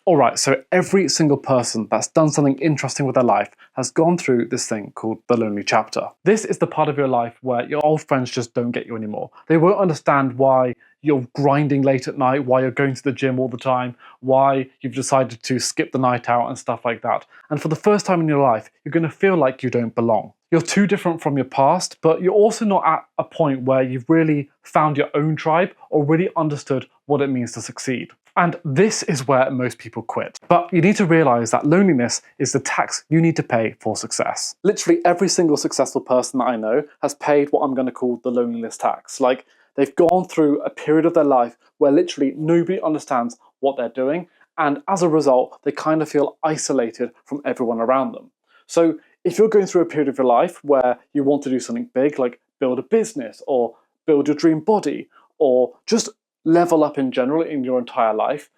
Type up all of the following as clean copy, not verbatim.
Alright, so every single person that's done something interesting with their life has gone through this thing called the lonely chapter. This is the part of your life where your old friends just don't get you anymore. They won't understand why you're grinding late at night, why you're going to the gym all the time, why you've decided to skip the night out and stuff like that. And for the first time in your life, you're going to feel like you don't belong. You're too different from your past, but you're also not at a point where you've really found your own tribe or really understood what it means to succeed. And this is where most people quit. But you need to realize that loneliness is the tax you need to pay for success. Literally every single successful person that I know has paid what I'm going to call the loneliness tax. Like, they've gone through a period of their life where literally nobody understands what they're doing, and as a result, they kind of feel isolated from everyone around them. So if you're going through a period of your life where you want to do something big, like build a business, or build your dream body, or just level up in general in your entire life,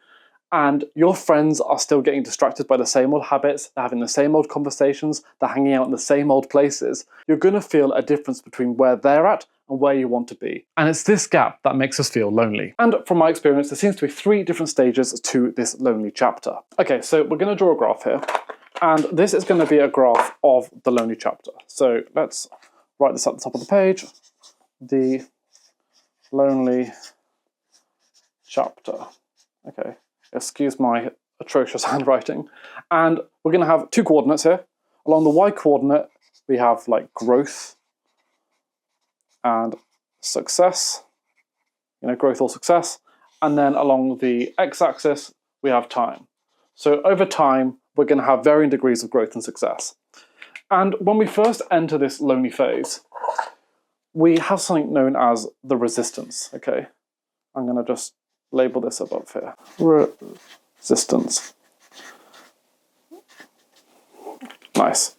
and your friends are still getting distracted by the same old habits, they're having the same old conversations, they're hanging out in the same old places, you're going to feel a difference between where they're at and where you want to be. And it's this gap that makes us feel lonely. And from my experience, there seems to be 3 different stages to this lonely chapter. Okay, so we're going to draw a graph here, and this is going to be a graph of the lonely chapter. So let's write this at the top of the page. The lonely chapter. Okay, excuse my atrocious handwriting. And we're going to have 2 coordinates here. Along the y coordinate, we have like growth and success, growth or success. And then along the x-axis, we have time. So over time, we're going to have varying degrees of growth and success. And when we first enter this lonely phase, we have something known as the resistance, okay? I'm going to just label this above here. Resistance. Nice.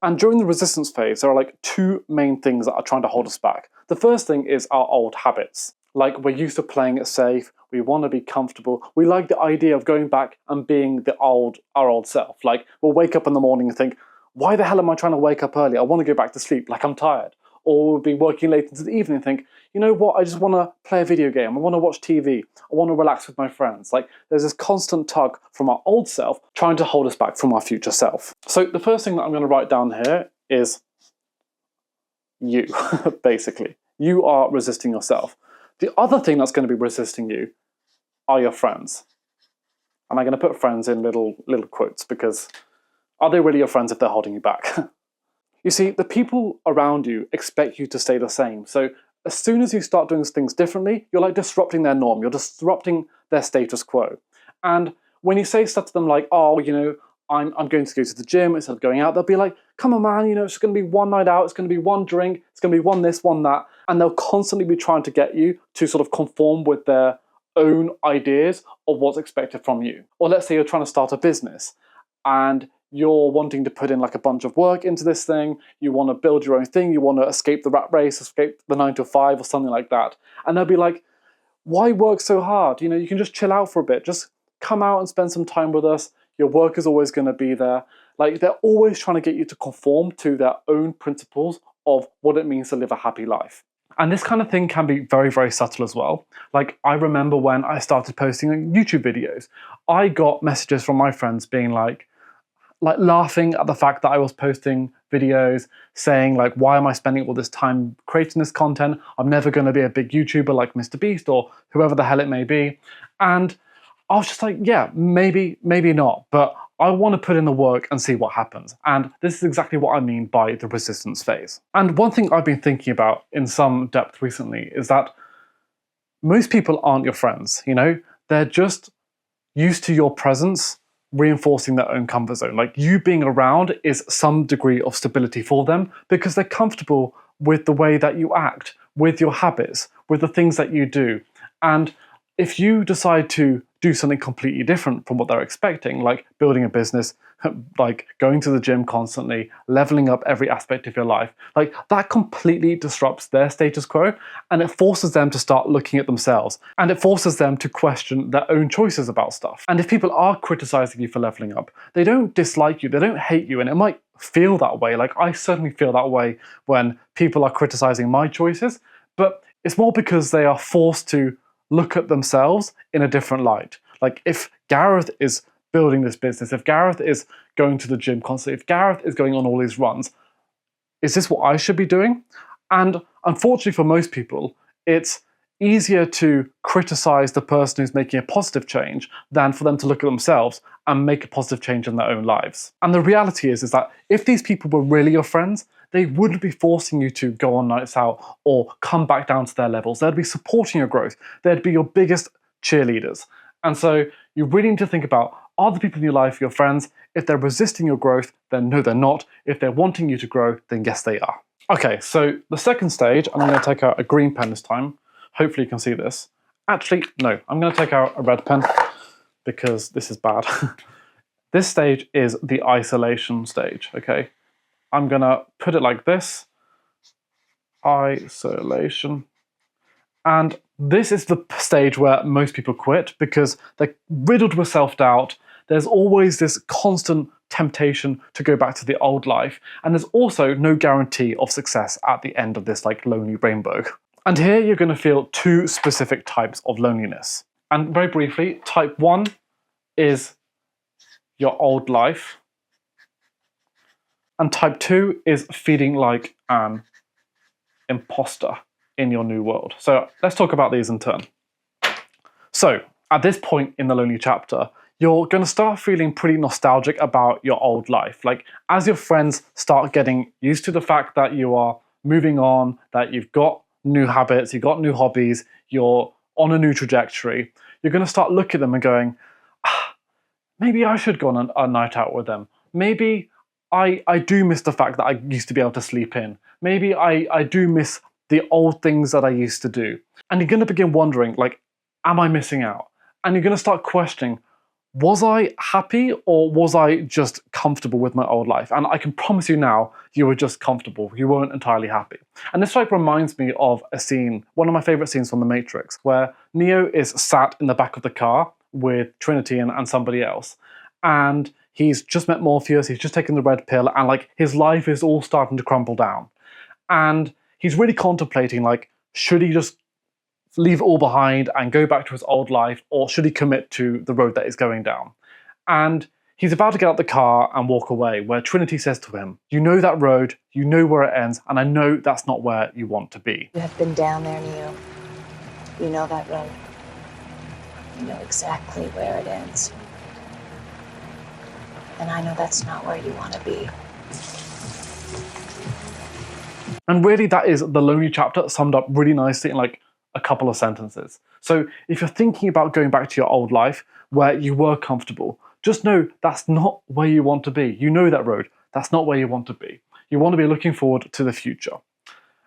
And during the resistance phase, there are like 2 main things that are trying to hold us back. The first thing is our old habits. Like, we're used to playing it safe, we want to be comfortable, we like the idea of going back and being our old self. Like, we'll wake up in the morning and think, why the hell am I trying to wake up early? I want to go back to sleep, like I'm tired. Or we'll be working late into the evening and think, you know what, I just want to play a video game, I want to watch TV, I want to relax with my friends. Like, there's this constant tug from our old self trying to hold us back from our future self. So the first thing that I'm going to write down here is you, basically. You are resisting yourself. The other thing that's going to be resisting you are your friends. And I'm going to put friends in little quotes, because are they really your friends if they're holding you back? You see, the people around you expect you to stay the same. So as soon as you start doing things differently, you're like disrupting their norm. You're disrupting their status quo. And when you say stuff to them like, oh, I'm going to go to the gym instead of going out, they'll be like, come on, man, it's going to be one night out, it's going to be one drink, it's going to be one this, one that. And they'll constantly be trying to get you to sort of conform with their own ideas of what's expected from you. Or let's say you're trying to start a business and you're wanting to put in like a bunch of work into this thing, you want to build your own thing, you want to escape the rat race, escape the 9 to 5 or something like that. And they'll be like, why work so hard? You can just chill out for a bit, just come out and spend some time with us, your work is always going to be there. Like, they're always trying to get you to conform to their own principles of what it means to live a happy life. And this kind of thing can be very, very subtle as well. Like, I remember when I started posting YouTube videos, I got messages from my friends being like laughing at the fact that I was posting videos, saying like, why am I spending all this time creating this content? I'm never going to be a big YouTuber like Mr. Beast or whoever the hell it may be. And I was just like, yeah, maybe not, but I want to put in the work and see what happens. And this is exactly what I mean by the resistance phase. And one thing I've been thinking about in some depth recently is that most people aren't your friends, They're just used to your presence, reinforcing their own comfort zone. Like, you being around is some degree of stability for them because they're comfortable with the way that you act, with your habits, with the things that you do. And if you decide to do something completely different from what they're expecting, like building a business, like going to the gym constantly, leveling up every aspect of your life, like that completely disrupts their status quo, and it forces them to start looking at themselves, and it forces them to question their own choices about stuff. And if people are criticizing you for leveling up, they don't dislike you, they don't hate you, and it might feel that way. Like, I certainly feel that way when people are criticizing my choices, but it's more because they are forced to look at themselves in a different light. Like, if Gareth is building this business, if Gareth is going to the gym constantly, if Gareth is going on all these runs, is this what I should be doing? And unfortunately for most people, it's easier to criticize the person who's making a positive change than for them to look at themselves and make a positive change in their own lives. And the reality is that if these people were really your friends, they wouldn't be forcing you to go on nights out or come back down to their levels. They'd be supporting your growth. They'd be your biggest cheerleaders. And so you really need to think about, are the people in your life your friends? If they're resisting your growth, then no, they're not. If they're wanting you to grow, then yes, they are. Okay, so the second stage, and I'm going to take out a green pen this time. Hopefully you can see this. Actually, no, I'm going to take out a red pen because this is bad. This stage is the isolation stage, okay? I'm going to put it like this. Isolation. And this is the stage where most people quit because they're riddled with self-doubt. There's always this constant temptation to go back to the old life. And there's also no guarantee of success at the end of this like lonely rainbow. And here you're going to feel two specific types of loneliness. And very briefly, type 1 is your old life. And type 2 is feeling like an imposter in your new world. So let's talk about these in turn. So at this point in the lonely chapter, you're going to start feeling pretty nostalgic about your old life. Like as your friends start getting used to the fact that you are moving on, that you've got new habits, you've got new hobbies, you're on a new trajectory, you're going to start looking at them and going, maybe I should go on a night out with them. Maybe I do miss the fact that I used to be able to sleep in. Maybe I do miss the old things that I used to do. And you're going to begin wondering, like, am I missing out? And you're going to start questioning, was I happy or was I just comfortable with my old life? And I can promise you now, you were just comfortable. You weren't entirely happy. And this like reminds me of a scene, one of my favorite scenes from The Matrix, where Neo is sat in the back of the car with Trinity and somebody else. And he's just met Morpheus, he's just taken the red pill, and like his life is all starting to crumble down. And he's really contemplating, like, should he just leave it all behind and go back to his old life, or should he commit to the road that is going down? And he's about to get out the car and walk away, where Trinity says to him, you know that road, you know where it ends, and I know that's not where you want to be. You have been down there, Neo. You know that road. You know exactly where it ends. And I know that's not where you want to be. And really that is the lonely chapter summed up really nicely in like a couple of sentences. So if you're thinking about going back to your old life where you were comfortable, just know that's not where you want to be. You know that road. That's not where you want to be. You want to be looking forward to the future.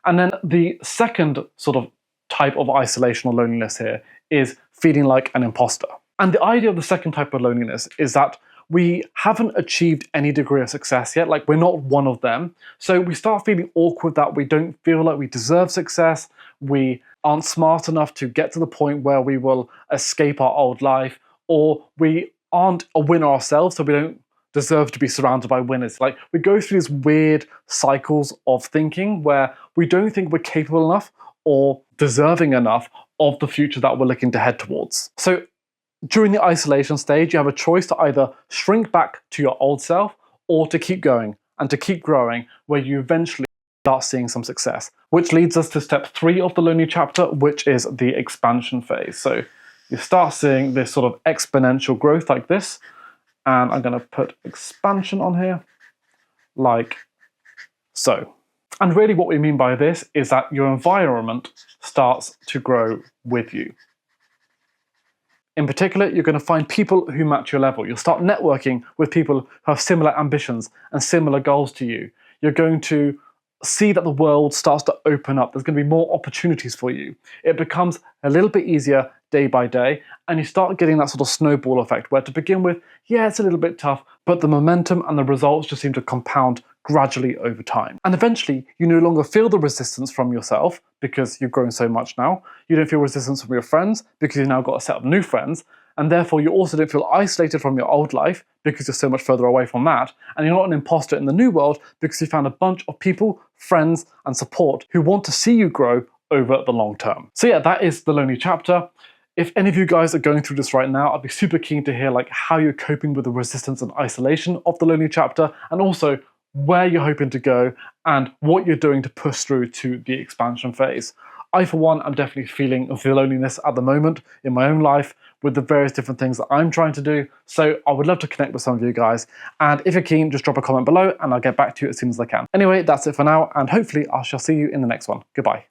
And then the second sort of type of isolation or loneliness here is feeling like an imposter. And the idea of the second type of loneliness is that we haven't achieved any degree of success yet, like we're not one of them. So we start feeling awkward that we don't feel like we deserve success, we aren't smart enough to get to the point where we will escape our old life, or we aren't a winner ourselves, so we don't deserve to be surrounded by winners. Like we go through these weird cycles of thinking where we don't think we're capable enough or deserving enough of the future that we're looking to head towards. So during the isolation stage, you have a choice to either shrink back to your old self or to keep going and to keep growing, where you eventually start seeing some success. Which leads us to step 3 of the lonely chapter, which is the expansion phase. So you start seeing this sort of exponential growth like this, and I'm going to put expansion on here, like so. And really what we mean by this is that your environment starts to grow with you. In particular, you're going to find people who match your level. You'll start networking with people who have similar ambitions and similar goals to you. You're going to see that the world starts to open up. There's going to be more opportunities for you. It becomes a little bit easier day by day, and you start getting that sort of snowball effect where to begin with, yeah, it's a little bit tough, but the momentum and the results just seem to compound gradually over time. And eventually, you no longer feel the resistance from yourself because you've grown so much now. You don't feel resistance from your friends because you've now got a set of new friends. And therefore, you also don't feel isolated from your old life because you're so much further away from that. And you're not an imposter in the new world because you found a bunch of people, friends, and support who want to see you grow over the long term. So yeah, that is the lonely chapter. If any of you guys are going through this right now, I'd be super keen to hear like how you're coping with the resistance and isolation of the Lonely chapter, and also where you're hoping to go and what you're doing to push through to the expansion phase. I, for one, am definitely feeling the loneliness at the moment in my own life with the various different things that I'm trying to do. So I would love to connect with some of you guys. And if you're keen, just drop a comment below and I'll get back to you as soon as I can. Anyway, that's it for now, and hopefully I shall see you in the next one. Goodbye.